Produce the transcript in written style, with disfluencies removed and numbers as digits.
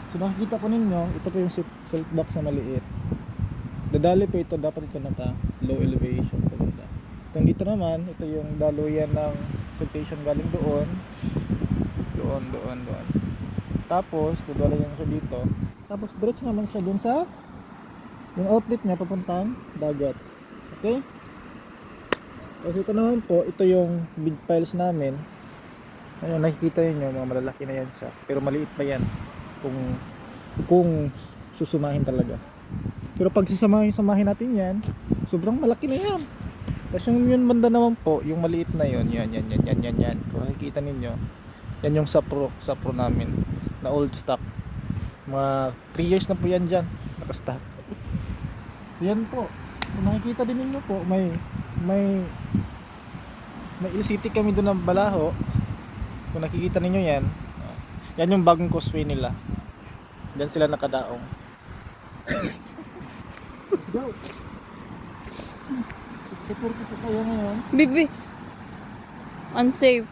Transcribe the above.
So nakikita po ninyo, ito po yung salt box na maliit. Dadali po ito, dapat ito naka low elevation talaga. Itong dito naman, ito yung daluyan ng siltation galing doon. Doon. Tapos, dadali yan siya dito. Tapos, diretso naman siya dun sa yung outlet niya papuntang dagat. Okay? Tapos ito naman po, ito yung big piles namin. Ayun, nakikita niyo mga malalaki na yan siya. Pero maliit pa yan kung susumahin talaga. Pero pag samahin natin yan, sobrang malaki na yan. Tapos yung banda naman po, yung maliit na yon, yan. Kung nakikita ninyo, yan yung sapro namin na old stock. Mga 3 years na po yan dyan, nakastock. So yan po, kung nakikita din ninyo po, may LCT kami doon ng Balaho. Kung nakikita ninyo yan, yan yung bagong causeway nila. Diyan sila nakadaong. Go! Support ko kayo ngayon. Bibi. Unsafe.